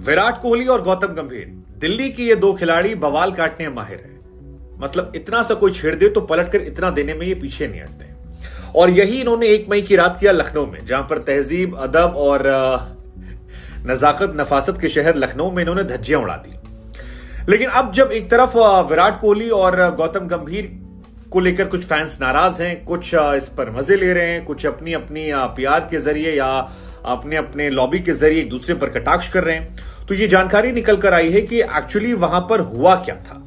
विराट कोहली और गौतम गंभीर, दिल्ली के ये दो खिलाड़ी बवाल काटने में माहिर है। मतलब इतना सा कोई छेड़ दे तो पलटकर इतना देने में ये पीछे नहीं हटते। और यही इन्होंने 1 मई की रात किया लखनऊ में, जहां पर तहजीब, अदब और नजाकत नफासत के शहर लखनऊ में इन्होंने धज्जियां उड़ा दी। लेकिन अब जब एक तरफ विराट कोहली और गौतम गंभीर को लेकर कुछ फैंस नाराज हैं, कुछ इस पर मजे ले रहे हैं, कुछ अपनी अपनी पीआर के जरिए या अपने अपने लॉबी के जरिए एक दूसरे पर कटाक्ष कर रहे हैं, तो ये जानकारी निकल कर आई है कि एक्चुअली वहां पर हुआ क्या था।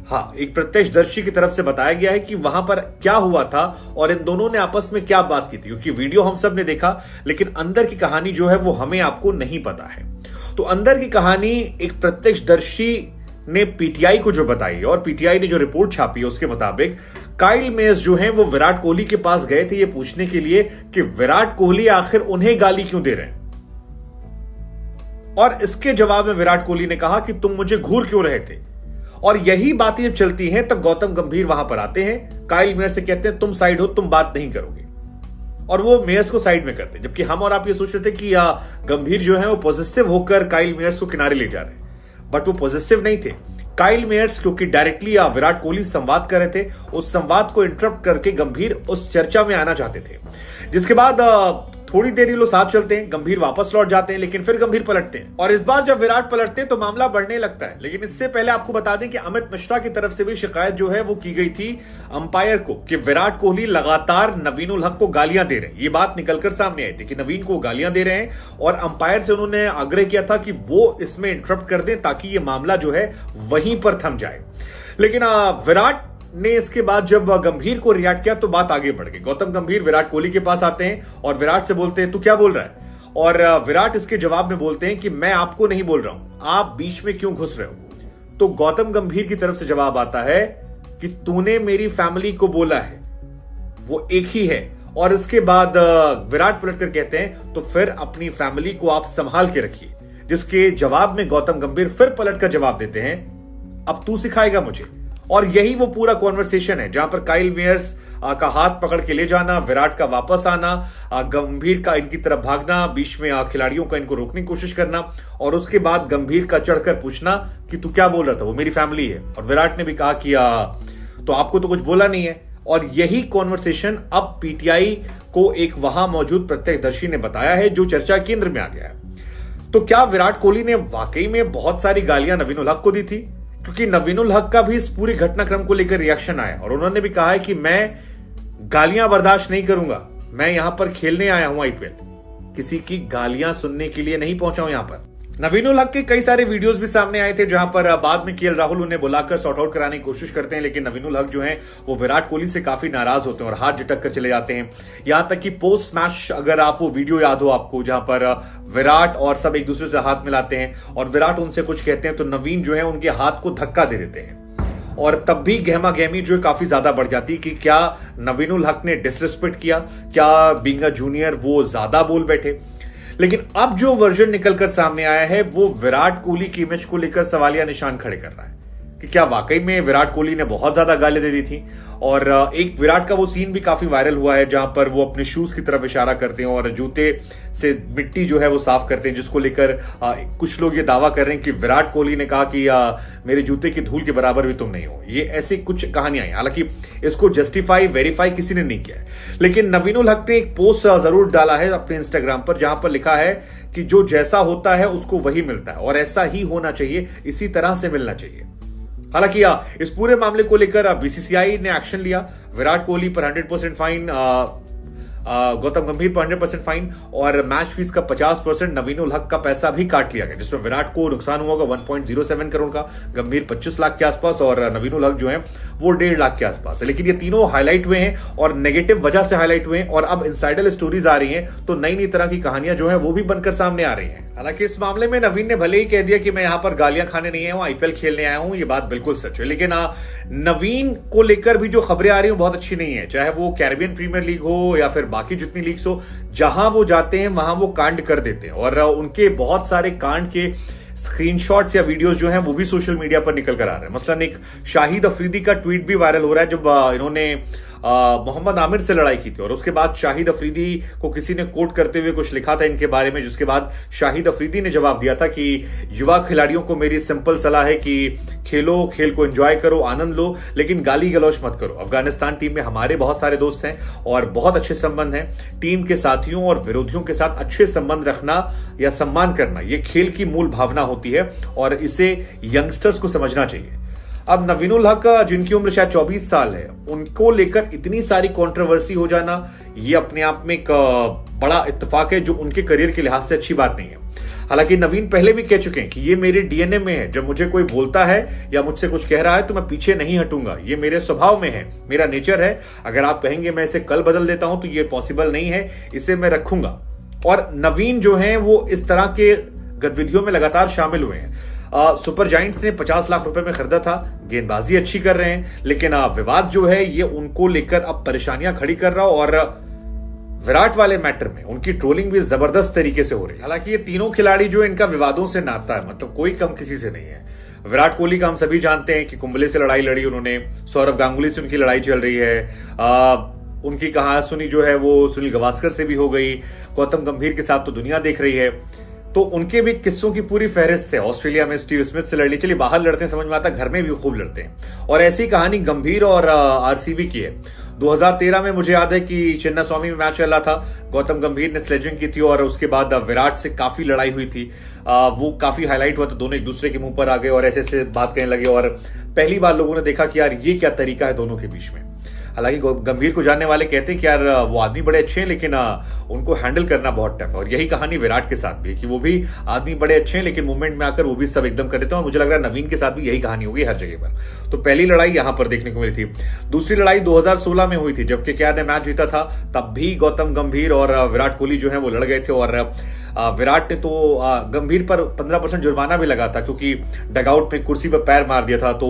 हाँ, एक प्रत्यक्षदर्शी की तरफ से बताया गया है कि वहां पर क्या हुआ था और इन दोनों ने आपस में क्या बात की थी, क्योंकि वीडियो हम सब ने देखा लेकिन अंदर की कहानी जो है वो हमें आपको नहीं पता है। तो अंदर की कहानी एक प्रत्यक्षदर्शी ने पीटीआई को जो बताई और पीटीआई ने जो रिपोर्ट छापी है उसके मुताबिक काइल मेयर्स जो हैं वो विराट कोहली के पास गए थे ये पूछने के लिए कि विराट कोहली आखिर उन्हें गाली क्यों दे रहे हैं। और इसके जवाब में विराट कोहली ने कहा कि तुम मुझे घूर क्यों रहे थे। और यही बातें जब चलती हैं तब गौतम गंभीर वहां पर आते हैं, काइल मेयर से कहते हैं तुम साइड हो, तुम बात नहीं करोगे, और वो मेयर्स को साइड में करते हैं। जबकि हम और आप ये सोच रहे थे कि गंभीर जो है वो पॉजिटिव होकर काइल मेयर्स को किनारे ले जा रहे हैं, बट वो पॉजिटिव नहीं थे। काइल मेयर्स क्योंकि डायरेक्टली विराट कोहली संवाद कर रहे थे, उस संवाद को इंटरप्ट करके गंभीर उस चर्चा में आना चाहते थे। जिसके बाद थोड़ी देर ये लोग साथ चलते हैं, गंभीर वापस लौट जाते हैं, लेकिन फिर गंभीर पलटते हैं। और इस बार जब विराट पलटते हैं तो मामला बढ़ने लगता है। लेकिन इससे पहले आपको बता दें कि अमित मिश्रा की तरफ से भी शिकायत जो है वो की गई थी अंपायर को कि विराट कोहली लगातार नवीन उल हक को गालियां दे रहे हैं। ये बात निकलकर सामने आई थी कि नवीन को गालियां दे रहे हैं और अंपायर से उन्होंने आग्रह किया था कि वो इसमें इंटरप्ट कर दें ताकि ये मामला जो है वहीं पर थम जाए। लेकिन विराट ने इसके बाद जब गंभीर को रिएक्ट किया तो बात आगे बढ़ गई। गौतम गंभीर विराट कोहली के पास आते हैं और विराट से बोलते हैं तू क्या बोल रहा है, और विराट इसके जवाब में बोलते हैं कि मैं आपको नहीं बोल रहा हूं, आप बीच में क्यों घुस रहे हो। तो गौतम गंभीर की तरफ से जवाब आता है कि तूने मेरी फैमिली को बोला है, वो एक ही है। और इसके बाद विराट पलटकर कहते हैं तो फिर अपनी फैमिली को आप संभाल के रखिए। जिसके जवाब में गौतम गंभीर फिर पलटकर जवाब देते हैं अब तू सिखाएगा मुझे। और यही वो पूरा कॉन्वर्सेशन है जहां पर काइल मेयर्स का हाथ पकड़ के ले जाना, विराट का वापस आना, गंभीर का इनकी तरफ भागना, बीच में खिलाड़ियों का इनको रोकने की कोशिश करना, और उसके बाद गंभीर का चढ़कर पूछना कि तू क्या बोल रहा था, वो मेरी फैमिली है। और विराट ने भी कहा कि तो आपको तो कुछ बोला नहीं है। और यही कॉन्वर्सेशन अब पीटीआई को एक वहां मौजूद प्रत्यक्षदर्शी ने बताया है जो चर्चा केंद्र में आ गया है। तो क्या विराट कोहली ने वाकई में बहुत सारी गालियां नवीन उल हक को दी थी? क्योंकि नवीन उल हक का भी इस पूरी घटनाक्रम को लेकर रिएक्शन आया और उन्होंने भी कहा है कि मैं गालियां बर्दाश्त नहीं करूंगा, मैं यहां पर खेलने आया हूं आईपीएल, किसी की गालियां सुनने के लिए नहीं पहुंचा हूं यहां पर। नवीन उल हक के कई सारे वीडियोस भी सामने आए थे जहां पर बाद में केएल राहुल उन्हें बुलाकर सॉर्ट आउट कराने की कोशिश करते हैं, लेकिन नवीन उल हक जो है वो विराट कोहली से काफी नाराज होते हैं और हाथ झटक कर चले जाते हैं। यहां तक कि पोस्ट मैच अगर आप वो वीडियो याद हो आपको जहां पर विराट और सब एक दूसरे से हाथ मिलाते हैं और विराट उनसे कुछ कहते हैं तो नवीन जो है उनके हाथ को धक्का दे देते हैं। और तब भी गहमा गहमी जो है काफी ज्यादा बढ़ जाती है कि क्या नवीन उल हक ने डिसरिस्पेक्ट किया, क्या बीइंग अ जूनियर वो ज्यादा बोल बैठे। लेकिन अब जो वर्जन निकलकर सामने आया है वो विराट कोहली की इमेज को लेकर सवालिया निशान खड़े कर रहा है कि क्या वाकई में विराट कोहली ने बहुत ज्यादा गालियां दे दी थी। और एक विराट का वो सीन भी काफी वायरल हुआ है जहां पर वो अपने शूज की तरफ इशारा करते हैं और जूते से मिट्टी जो है वो साफ करते हैं, जिसको लेकर कुछ लोग ये दावा कर रहे हैं कि विराट कोहली ने कहा कि मेरे जूते की धूल के बराबर भी तुम नहीं हो। ये ऐसी कुछ कहानियां आई, हालांकि इसको जस्टिफाई वेरीफाई किसी ने नहीं किया है। लेकिन नवीन उल हक ने एक पोस्ट जरूर डाला है अपने इंस्टाग्राम पर जहां पर लिखा है कि जो जैसा होता है उसको वही मिलता है और ऐसा ही होना चाहिए, इसी तरह से मिलना चाहिए। हालांकि इस पूरे मामले को लेकर बीसीसीआई ने एक्शन लिया। विराट कोहली पर 100% फाइन, गौतम गंभीर पर 100% फाइन और मैच फीस का 50% नवीन उल हक का पैसा भी काट लिया गया, जिसमें विराट को नुकसान हुआ होगा 1.07 करोड़ का, गंभीर 25 लाख के आसपास और नवीन उल हक जो है वो 1.5 लाख के आसपास है। लेकिन ये तीनों हाईलाइट हुए हैं और नेगेटिव वजह से हाईलाइट हुए हैं और अब इनसाइडर स्टोरीज आ रही हैं तो नई नई तरह की कहानियां जो है वो भी बनकर सामने आ रही हैं। हालांकि इस मामले में नवीन ने भले ही कह दिया कि मैं यहां पर गालियां खाने नहीं आया हूं, आईपीएल खेलने आया हूं, ये बात बिल्कुल सच है। लेकिन नवीन को लेकर भी जो खबरें आ रही हैं बहुत अच्छी नहीं है, चाहे वो कैरेबियन प्रीमियर लीग हो या फिर बाकी जितनी लीग्स हो, जहां वो जाते हैं वहां वो कांड कर देते हैं और उनके बहुत सारे कांड के स्क्रीनशॉट्स या वीडियोस जो हैं वो भी सोशल मीडिया पर निकल कर आ रहे हैं। मसलन एक शाहिद अफरीदी का ट्वीट भी वायरल हो रहा है जब इन्होंने मोहम्मद आमिर से लड़ाई की थी और उसके बाद शाहिद अफरीदी को किसी ने कोट करते हुए कुछ लिखा था इनके बारे में, जिसके बाद शाहिद अफरीदी ने जवाब दिया था कि युवा खिलाड़ियों को मेरी सिंपल सलाह है कि खेलो, खेल को एंजॉय करो, आनंद लो, लेकिन गाली गलौज मत करो। अफगानिस्तान टीम में हमारे बहुत सारे दोस्त हैं और बहुत अच्छे संबंध हैं। टीम के साथियों और विरोधियों के साथ अच्छे संबंध रखना या सम्मान करना ये खेल की मूल भावना होती है और इसे यंगस्टर्स को समझना चाहिए। अब नवीनुल हक जिनकी उम्र शायद 24 साल है, उनको लेकर इतनी सारी कंट्रोवर्सी हो जाना ये अपने आप में एक बड़ा इत्तेफाक है, जो उनके करियर के लिहाज से अच्छी बात नहीं है। हालांकि नवीन पहले भी कह चुके हैं कि ये मेरे डीएनए में है, जब मुझे कोई बोलता है या मुझसे कुछ कह रहा है तो मैं पीछे नहीं हटूंगा, ये मेरे स्वभाव में है, मेरा नेचर है। अगर आप कहेंगे मैं इसे कल बदल देता हूं तो ये पॉसिबल नहीं है, इसे मैं रखूंगा। और नवीन जो है वो इस तरह के गतिविधियों में लगातार शामिल हुए हैं। सुपर जायंट्स ने 50 लाख रुपए में खरीदा था, गेंदबाजी अच्छी कर रहे हैं, लेकिन विवाद जो है ये उनको लेकर अब परेशानियां खड़ी कर रहा, और विराट वाले मैटर में उनकी ट्रोलिंग भी जबरदस्त तरीके से हो रही है। हालांकि ये तीनों खिलाड़ी जो इनका विवादों से नाता है, मतलब कोई कम किसी से नहीं है। विराट कोहली का हम सभी जानते हैं कि कुंबले से लड़ाई लड़ी उन्होंने, सौरव गांगुली से उनकी लड़ाई चल रही है, उनकी कहासुनी जो है वो सुनील गावस्कर से भी हो गई, गौतम गंभीर के साथ तो दुनिया देख रही है, तो उनके भी किस्सों की पूरी फहरिस्त है। ऑस्ट्रेलिया में स्टीव स्मिथ से लड़ी, चलिए बाहर लड़ते हैं समझ में आता, घर में भी खूब लड़ते हैं। और ऐसी कहानी गंभीर और आरसीबी की है। 2013 में मुझे याद है कि चिन्नास्वामी में मैच चल रहा था, गौतम गंभीर ने स्लेजिंग की थी और उसके बाद विराट से काफी लड़ाई हुई थी। वो काफी हाईलाइट हुआ, तो दोनों एक दूसरे के मुंह पर आ गए और ऐसे ऐसे बात करने लगे, और पहली बार लोगों ने देखा कि यार ये क्या तरीका है दोनों के बीच में। हालांकि गंभीर को जानने वाले कहते हैं कि यार वो आदमी बड़े अच्छे हैं, लेकिन उनको हैंडल करना बहुत टफ है। और यही कहानी विराट के साथ भी है कि वो भी आदमी बड़े अच्छे हैं, लेकिन मूवमेंट में आकर वो भी सब एकदम कर देते हैं। और मुझे लग रहा है नवीन के साथ भी यही कहानी होगी हर जगह पर। तो पहली लड़ाई यहां पर देखने को मिली थी। दूसरी लड़ाई 2016 में हुई थी, जब केकेआर ने मैच जीता था, तब भी गौतम गंभीर और विराट कोहली जो है वो लड़ गए थे, और विराट ने तो गंभीर पर 15% जुर्माना भी लगा था, क्योंकि डगआउट में कुर्सी पर पैर मार दिया था, तो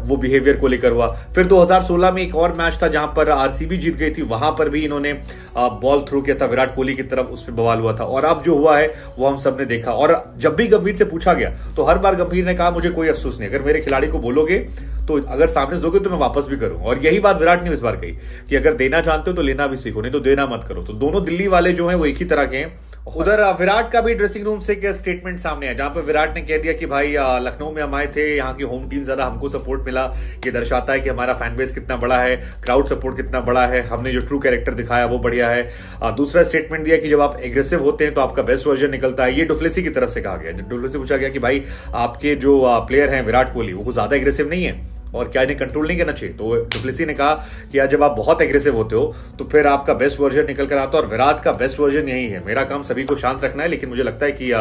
वो बिहेवियर को लेकर हुआ। फिर 2016 में एक और मैच था जहां पर आरसीबी जीत गई थी, वहां पर भी इन्होंने बॉल थ्रो किया था विराट कोहली की तरफ, उस पर बवाल हुआ था। और अब जो हुआ है वो हम सबने देखा। और जब भी गंभीर से पूछा गया तो हर बार गंभीर ने कहा मुझे कोई अफसोस नहीं, अगर मेरे खिलाड़ी को बोलोगे तो अगर सामने दोगे तो मैं वापस भी करूंगा। और यही बात विराट ने इस बार कही कि अगर देना चाहते हो तो लेना भी सीखो, नहीं तो देना मत करो। तो दोनों दिल्ली वाले जो हैं वो एक ही तरह के हैं। उधर विराट का भी ड्रेसिंग रूम से एक स्टेटमेंट सामने है, जहां पर विराट ने कह दिया कि भाई लखनऊ में हम आए थे, यहाँ की होम टीम ज्यादा हमको सपोर्ट मिला, ये दर्शाता है कि हमारा फैन बेस कितना बड़ा है, क्राउड सपोर्ट कितना बड़ा है, हमने जो ट्रू कैरेक्टर दिखाया वो बढ़िया है। दूसरा स्टेटमेंट दिया कि जब आप एग्रेसिव होते हैं तो आपका बेस्ट वर्जन निकलता है। ये डुप्लेसी की तरफ से कहा गया। डुप्लेसी से पूछा गया कि भाई आपके जो प्लेयर हैं विराट कोहली, वो ज्यादा एग्रेसिव नहीं है और क्या इन्हें कंट्रोल नहीं करना चाहिए? तो डुप्लेसी ने कहा कि यार जब आप बहुत एग्रेसिव होते हो तो फिर आपका बेस्ट वर्जन निकल कर आता है, और विराट का बेस्ट वर्जन यही है। मेरा काम सभी को शांत रखना है, लेकिन मुझे लगता है कि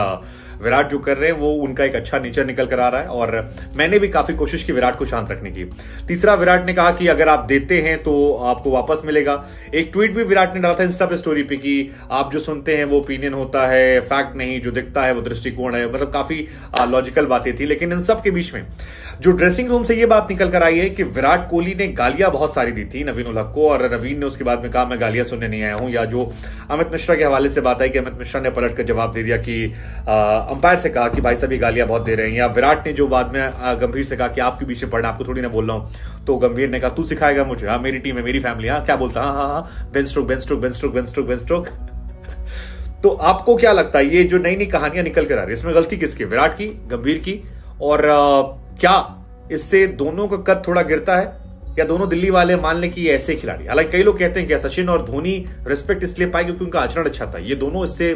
विराट जो कर रहे हैं वो उनका एक अच्छा नेचर निकल कर आ रहा है, और मैंने भी काफी कोशिश की विराट को शांत रखने की। तीसरा, विराट ने कहा कि अगर आप देते हैं तो आपको वापस मिलेगा। एक ट्वीट भी विराट ने डाला था इंस्टा पे स्टोरी पे कि आप जो सुनते हैं वो ओपिनियन होता है, फैक्ट नहीं, जो दिखता है वो दृष्टिकोण है। मतलब काफी लॉजिकल बातें थी। लेकिन इन सब के बीच में जो ड्रेसिंग रूम से ये बात निकल कर आई है कि विराट कोहली ने गालियां बहुत सारी दी थी नवीनुल हक को, और नवीन ने उसके बाद में कहा मैं गालियां सुनने नहीं आया हूं। या जो अमित मिश्रा के हवाले से बात आई कि अमित मिश्रा ने पलट कर जवाब दे दिया कि अंपायर से कहा कि भाई सभी गालियां बहुत दे रहे हैं। या विराट ने जो बाद में गंभीर से कहा कि आपके पीछे पड़ना, आपको थोड़ी ना बोल रहा हूं, तो गंभीर ने कहा तू सिखाएगा मुझे? हाँ मेरी टीम है, मेरी फैमिली। हाँ क्या बोलता? हाँ Ben stroke Ben stroke Ben stroke Ben stroke Ben stroke. तो आपको क्या लगता है ये जो नई नई कहानियां निकल कर आ रही है, इसमें गलती किसकी? विराट की, गंभीर की? और क्या इससे दोनों का कद थोड़ा गिरता है, या दोनों दिल्ली वाले मान लें कि ये ऐसे खिलाड़ी? हालांकि कई लोग कहते हैं कि सचिन और धोनी रिस्पेक्ट इसलिए पाए क्योंकि उनका आचरण अच्छा था, ये दोनों इससे